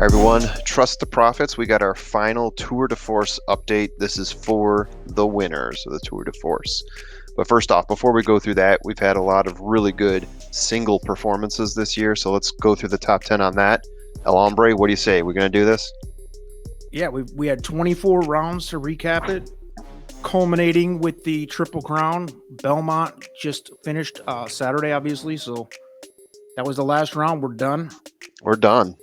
Everyone, trust the profits. We got our final Tour de Force update. This is for the winners of the Tour de Force. But first off, before we go through that, we've had a lot of really good single performances this year. So let's go through the top 10 on that. El Hombre, what do you say? We're going to do this? Yeah, we had 24 rounds to recap it, culminating with the Triple Crown. Belmont just finished Saturday, obviously. So that was the last round. We're done. We're done.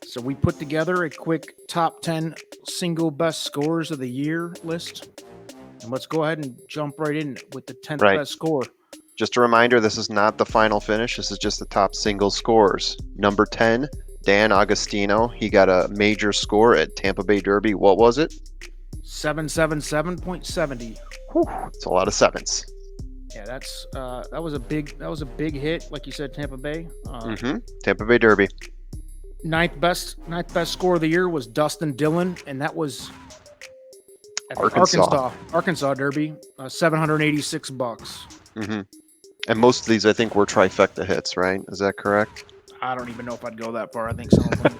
So we put together a quick top 10 single best scores of the year list. And let's go ahead and jump right in with the 10th best score. Just a reminder, this is not the final finish. This is just the top single scores. Number 10, Dan Agostino. He got a major score at Tampa Bay Derby. What was it? 777.70. It's a lot of sevens. Yeah, that was a big hit, like you said, Tampa Bay. Tampa Bay Derby. Ninth best score of the year was Dustin Dillon, and that was at Arkansas Derby, $786. Mm-hmm. And most of these, I think, were trifecta hits, right? Is that correct? I don't even know if I'd go that far. I think some of them.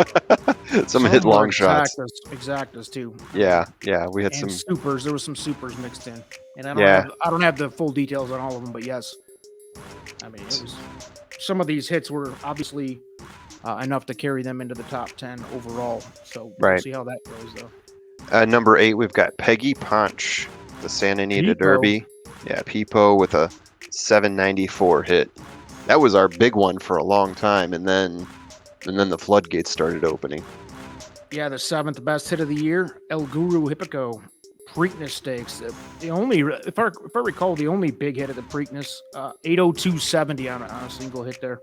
some hit long shots. Exactas too. Yeah, we had some supers. There was some supers mixed in, and I don't have the full details on all of them, but yes, I mean, it was some of these hits were obviously enough to carry them into the top 10 overall. So we'll see how that goes, though. Number 8, we've got Peggy Punch, the Santa Anita Derby. Yeah, Peepo with a 794 hit. That was our big one for a long time, and then the floodgates started opening. Yeah, the 7th best hit of the year, El Guru Hippico, Preakness Stakes. The only, if I recall, the only big hit at the Preakness, 802.70 on a single hit there.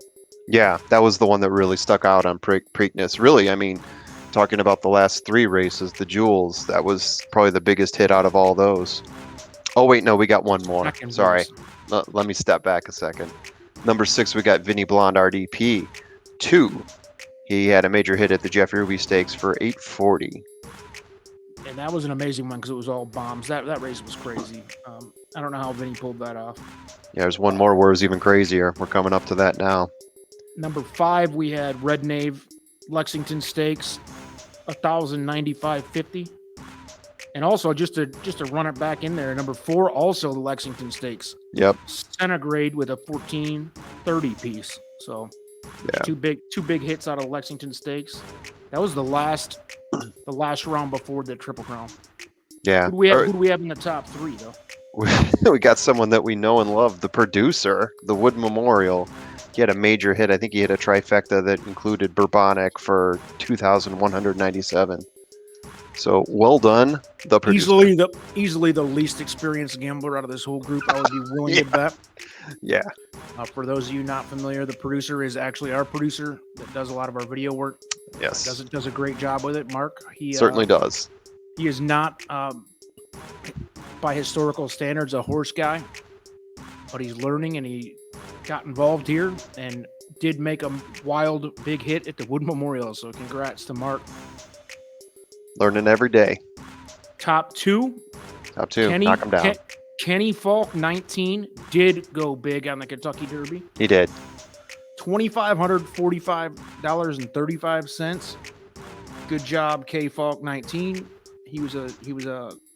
Yeah, that was the one that really stuck out on Preakness. Really, I mean, talking about the last 3 races, the Jewels, that was probably the biggest hit out of all those. Oh, wait, no, we got one more. Sorry. Let me step back a second. Number 6, we got Vinny Blonde RDP. 2, he had a major hit at the Jeff Ruby Stakes for 840. And that was an amazing one because it was all bombs. That race was crazy. I don't know how Vinny pulled that off. Yeah, there's one more where it was even crazier. We're coming up to that now. Number 5, we had Red Knave Lexington Stakes, 1,095.50. And also, just to run it back in there, number 4, also the Lexington Stakes. Yep. Centigrade with a 1430 piece. So two big hits out of Lexington Stakes. That was the last round before the Triple Crown. Yeah. Who do we have in the top 3 though? We got someone that we know and love, the producer, the Wood Memorial. He had a major hit. I think he had a trifecta that included Bourbonic for 2,197. So well done, the producer. Easily the least experienced gambler out of this whole group. I would be willing to bet. Yeah. For those of you not familiar, the producer is actually our producer that does a lot of our video work. Yes. Does a great job with it, Mark. He certainly does. He is not, by historical standards, a horse guy, but he's learning, and he got involved here and did make a wild big hit at the Wood Memorial. So congrats to Mark. Learning every day. Top 2. Knock him down. Kenny Falk, 19, did go big on the Kentucky Derby. He did. $2,545.35. Good job, K Falk, 19. He was a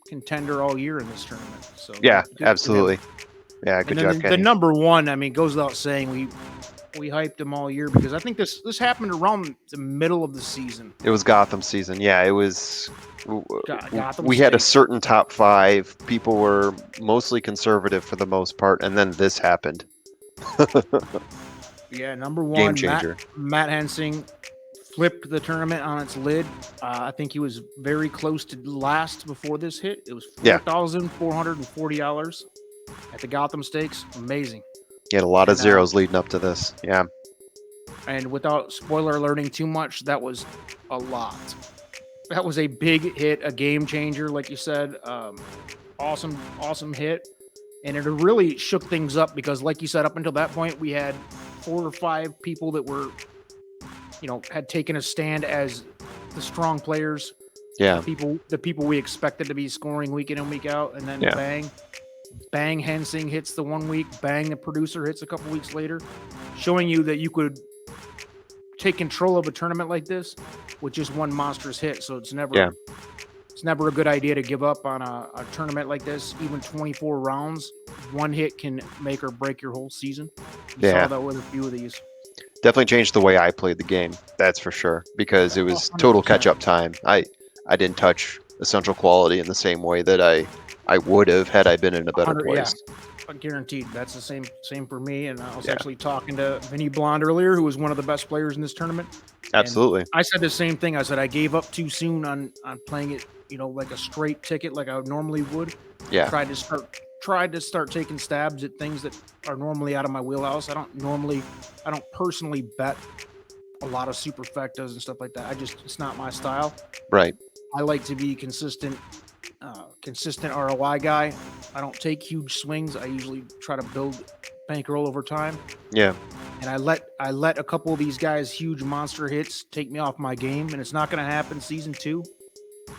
contender all year in this tournament. So yeah, absolutely. Yeah, good job, Kenny. The number 1, I mean, goes without saying, we hyped him all year because I think this happened around the middle of the season. It was Gotham season. Yeah, it was. We had a certain top 5. People were mostly conservative for the most part, and then this happened. Yeah, number 1, game changer. Matt Hensing flipped the tournament on its lid. I think he was very close to last before this hit. It was $4,440 at the Gotham Stakes. Amazing. He had a lot of zeros leading up to this. Yeah. And without spoiler alerting too much, that was a lot. That was a big hit, a game changer, like you said. Awesome hit. And it really shook things up because, like you said, up until that point, we had 4 or 5 people that were, had taken a stand as the strong players. Yeah. The people we expected to be scoring week in and week out. And then bang, Hensing hits the 1 week. Bang, the producer hits a couple weeks later. Showing you that you could take control of a tournament like this with just one monstrous hit. So it's never a good idea to give up on a tournament like this. Even 24 rounds, one hit can make or break your whole season. You saw that with a few of these. Definitely changed the way I played the game. That's for sure, because it was total catch-up time. I didn't touch essential quality in the same way that I would have had I been in a better place. Yeah, guaranteed. That's the same for me. And I was actually talking to Vinny Blonde earlier, who was one of the best players in this tournament. Absolutely. And I said the same thing. I said I gave up too soon on playing it, like a straight ticket, like I normally would. Yeah. Tried to start taking stabs at things that are normally out of my wheelhouse. I don't personally bet a lot of superfectas and stuff like that. It's not my style. Right. I like to be consistent ROI guy. I don't take huge swings. I usually try to build bankroll over time. Yeah. And I let a couple of these guys' huge monster hits take me off my game, and it's not going to happen season 2.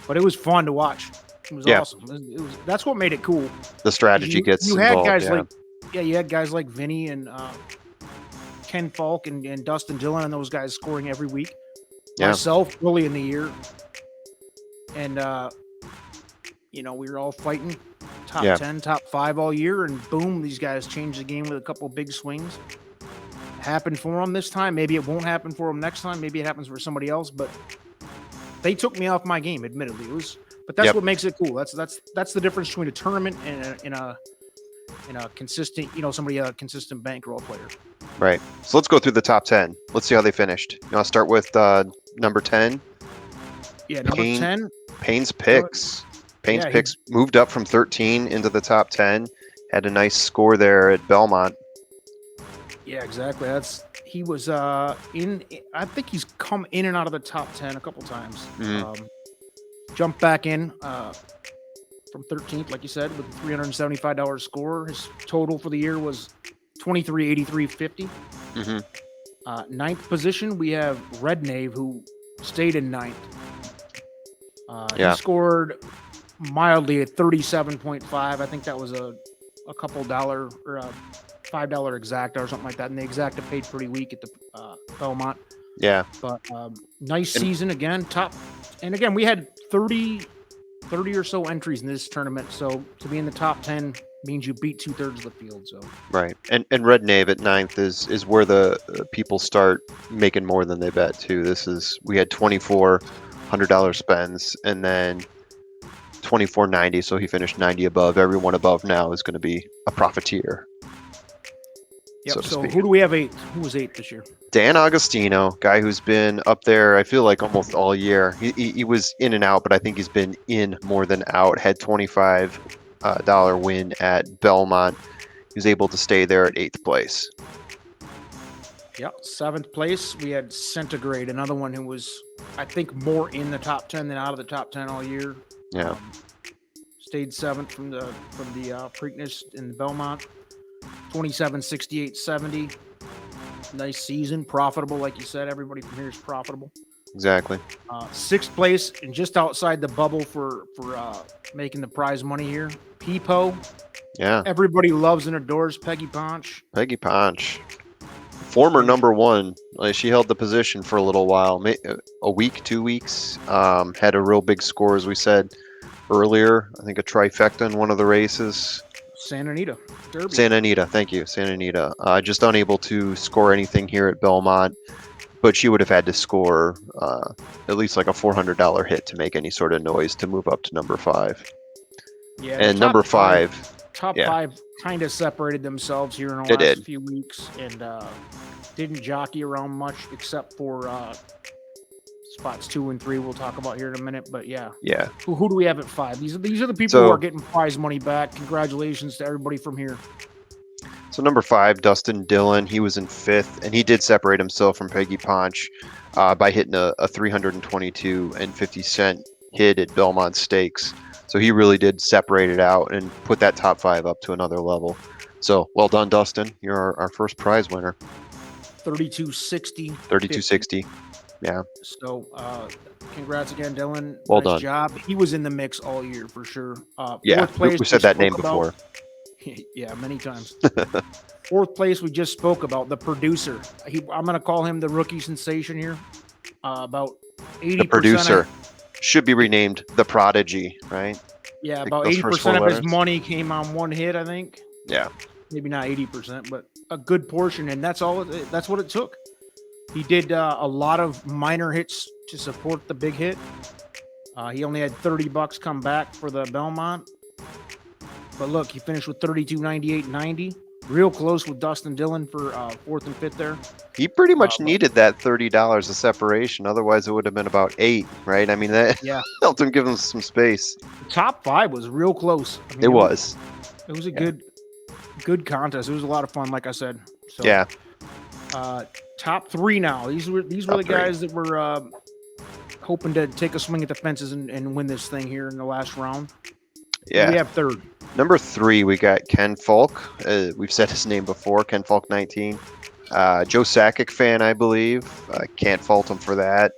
But it was fun to watch. It was awesome. That's what made it cool. The strategy gets you had involved, guys you had guys like Vinny and Ken Falk and Dustin Dillon and those guys scoring every week. Yeah. Myself early in the year, and we were all fighting top 10, top 5 all year, and boom, these guys changed the game with a couple of big swings. It happened for them this time. Maybe it won't happen for them next time. Maybe it happens for somebody else, but they took me off my game. Admittedly, but that's what makes it cool. That's the difference between a tournament and a consistent, somebody a consistent bankroll player. Right. So let's go through the top 10. Let's see how they finished. You want to start with number 10? Yeah, number 10. Paynes Picks. Paynes Picks moved up from 13 into the top 10. Had a nice score there at Belmont. Yeah, exactly. He was I think he's come in and out of the top 10 a couple times. Mm-hmm. Jumped back in from 13th, like you said, with a $375 score. His total for the year was $23.8350. Mm-hmm. Ninth position, we have Red Knave, who stayed in ninth. He scored mildly at 37.5. I think that was a couple dollar or a $5 exacta or something like that. And the exacta paid pretty weak at the Belmont. Yeah. But nice season again. And again, we had 30 or so entries in this tournament. So to be in the top 10 means you beat 2/3 of the field. So right. And Red Knave at 9th is where the people start making more than they bet too. We had $2,400 spends and then $2,490. So he finished 90 above. Everyone above now is going to be a profiteer. Yep. So who do we have 8th? Who was 8th this year? Dan Agostino, guy who's been up there, I feel like almost all year. He was in and out, but I think he's been in more than out. Had $25 win at Belmont. He was able to stay there at 8th place. Yep. 7th place, we had Centigrade, another one who was, I think, more in the top 10 than out of the top 10 all year. Yeah. Stayed 7th from the Preakness in Belmont. 27.68.70. Nice season, profitable, like you said. Everybody from here is profitable. Exactly. 6th place and just outside the bubble for making the prize money here. Peepo. Yeah. Everybody loves and adores Peggy Ponch. Peggy Ponch. Former number 1. She held the position for a little while, a week, 2 weeks. Had a real big score, as we said earlier. I think a trifecta in one of the races. Santa Anita Derby. Santa Anita, thank you, Santa Anita. Just unable to score anything here at Belmont, but she would have had to score at least like a $400 hit to make any sort of noise to move up to number 5. Yeah, and number 5. Top 5 kind of separated themselves here in the last few weeks and didn't jockey around much except for spots 2 and 3 we'll talk about here in a minute, but yeah. Who do we have at 5? These are the people who are getting prize money back. Congratulations to everybody from here. So number 5, Dustin Dillon, he was in 5th, and he did separate himself from Peggy Ponch by hitting a 322.50 hit at Belmont Stakes. So he really did separate it out and put that top 5 up to another level. So well done, Dustin. You're our first prize winner. 32.60. 32.60. Yeah. So, congrats again, Dylan. Well nice done. job. He was in the mix all year for sure. Yeah, we said that name before. Yeah, many times. Fourth place, we just spoke about the producer. I'm going to call him the rookie sensation here. About The 80%. producer should be renamed the Prodigy, right? Yeah, Like about those first four 80% of his letters. money came on one hit, I think. Yeah. Maybe not 80%, but a good portion, and that's all. That's what it took. He did a lot of minor hits to support the big hit. He only had $30 come back for the Belmont, but look, he finished with 32, 98, 90. Real close with Dustin Dillon for fourth and fifth there. He pretty much but- needed that $30 of separation. Otherwise, it would have been about 8, right? I mean, that Yeah, helped him give him some space. the top 5 was real close. I mean, It was. It was a good contest. It was a lot of fun, like I said. So, Yeah. Top 3 now. These were the Top three. guys that were hoping to take a swing at the fences and win this thing here in the last round. Yeah. We have third. Number 3, we got Ken Falk. We've said his name before, Ken Falk 19. Joe Sakic fan, I believe. Can't fault him for that.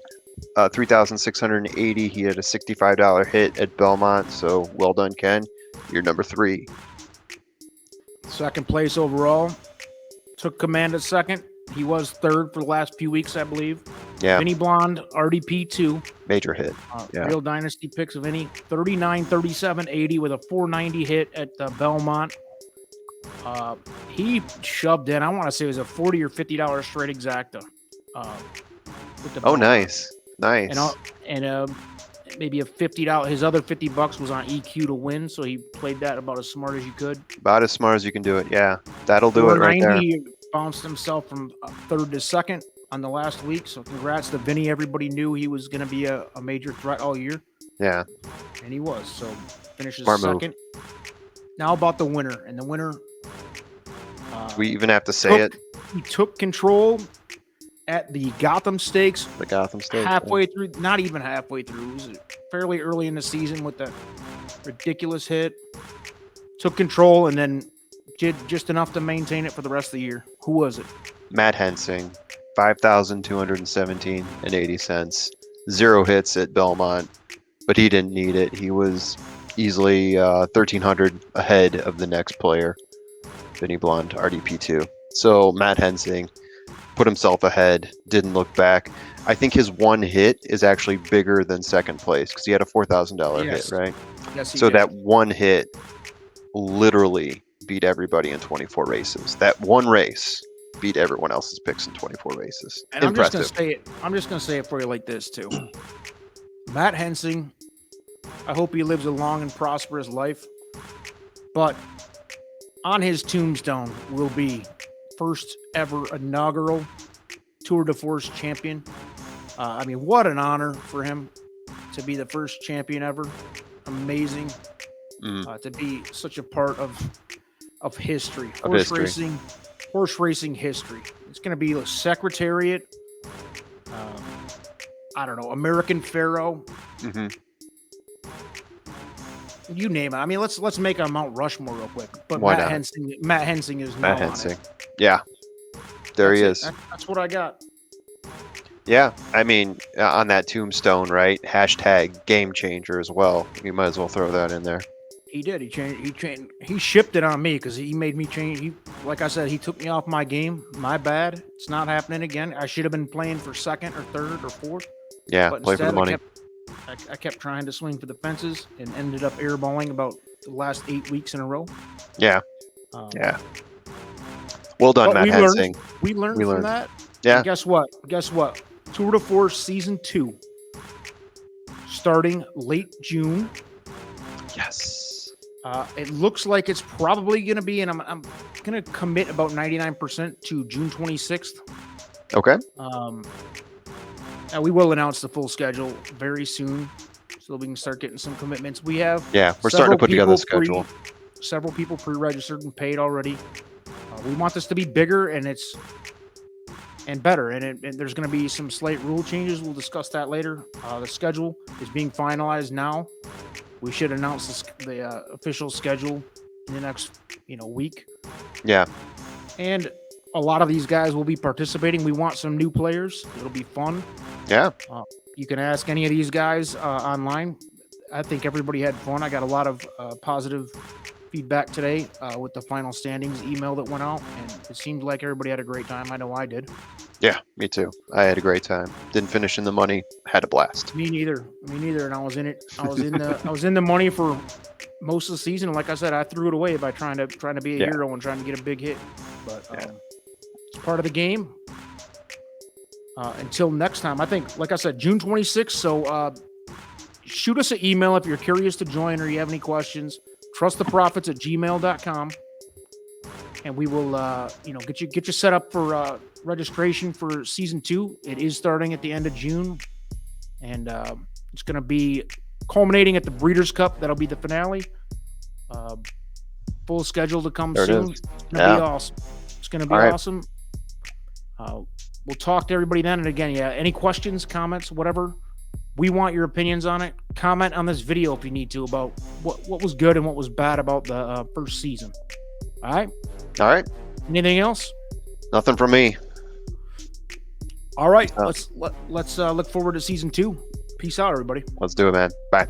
3,680. He had a $65 hit at Belmont. So well done, Ken. You're number 3. Second place overall. Took command at second. He was third for the last few weeks, I believe. Yeah. Vinny Blonde, RDP 2. Major hit. Yeah. Real dynasty picks of Vinny. 39, 37, 80 with a 490 hit at the Belmont. He shoved in, I want to say it was a $40 or $50 straight exacta. With the Belmont. Nice. Nice. And maybe a $50. His other $50 was on EQ to win, so he played that about as smart as you could. About as smart as you can do it. Yeah. That'll do it right there. He bounced himself from third to second on the last week. So congrats to Vinny. Everybody knew he was going to be a major threat all year. Yeah. And he was. So finishes Smart second. Now about the winner. And the winner. We even have to say it. He took control at the Gotham Stakes. The Gotham Stakes. Halfway through, not even halfway through. It was fairly early in the season with the ridiculous hit. Took control and then did just enough to maintain it for the rest of the year. Who was it? Matt Hensing, 5,217 and 80 cents. 0 hits at Belmont, but he didn't need it. He was easily 1,300 ahead of the next player, Vinny Blonde, RDP2. So Matt Hensing put himself ahead, didn't look back. I think his one hit is actually bigger than second place because he had a $4,000 Yes. hit, right? Yes, he So did. that one hit literally beat everybody in 24 races. That one race beat everyone else's picks in 24 races. And Impressive. I'm just gonna say it for you like this too. Matt Hensing, I hope he lives a long and prosperous life. But on his tombstone will be first ever inaugural Tour de Force champion. I mean, what an honor for him to be the first champion ever. Amazing to be such a part of history, horse racing history. It's going to be a Secretariat. I don't know, American Pharaoh. Mm-hmm. You name it. I mean, let's make a Mount Rushmore real quick. But Why Matt not? Hensing is Matt now Hensing. on it. Yeah. There he That's is. it. That's what I got. Yeah. I mean, on that tombstone, right? Hashtag game changer as well. You might as well throw that in there. He did. He changed. He shipped it on me because he made me change. Like I said, he took me off my game. My bad. It's not happening again. I should have been playing for second or third or fourth. Yeah. But Play for the instead, money. I kept trying to swing for the fences and ended up airballing about the last 8 weeks in a row. Yeah. Um, Yeah. Well done, but Matt Hensing. We learned from that. Yeah. And guess what? Tour de Force Season 2. Starting late June. Yes. It looks like it's probably going to be, and I'm going to commit about 99% to June 26th. Okay. We will announce the full schedule very soon, so we can start getting some commitments. We have Yeah. We're starting to put together the several schedule. Several people pre-registered and paid already. We want this to be bigger and better, and there's going to be some slight rule changes. We'll discuss that later. The schedule is being finalized now. We should announce the official schedule in the next week. Yeah. And a lot of these guys will be participating. We want some new players. It'll be fun. Yeah. You can ask any of these guys online. I think everybody had fun. I got a lot of positive feedback today with the final standings email that went out, and it seemed like everybody had a great time. I know I did. Yeah, me too. I had a great time. Didn't finish in the money. Had a blast. Me neither. And I was in it. I was in the money for most of the season. Like I said, I threw it away by trying to be a hero and trying to get a big hit. But it's part of the game. Until next time, I think, like I said, June 26th. So shoot us an email if you're curious to join or you have any questions. Trusttheprofits@gmail.com. And we will, get you set up for registration for season 2. It is starting at the end of June, and it's going to be culminating at the Breeders' Cup. That'll be the finale. Full schedule to come soon. It's going to be awesome. It's going to be awesome. We'll talk to everybody then. And again, any questions, comments, whatever. We want your opinions on it. Comment on this video if you need to about what was good and what was bad about the first season. All right. All right. Anything else? Nothing from me. All right. Let's look forward to season 2. Peace out, everybody. Let's do it, man. Bye.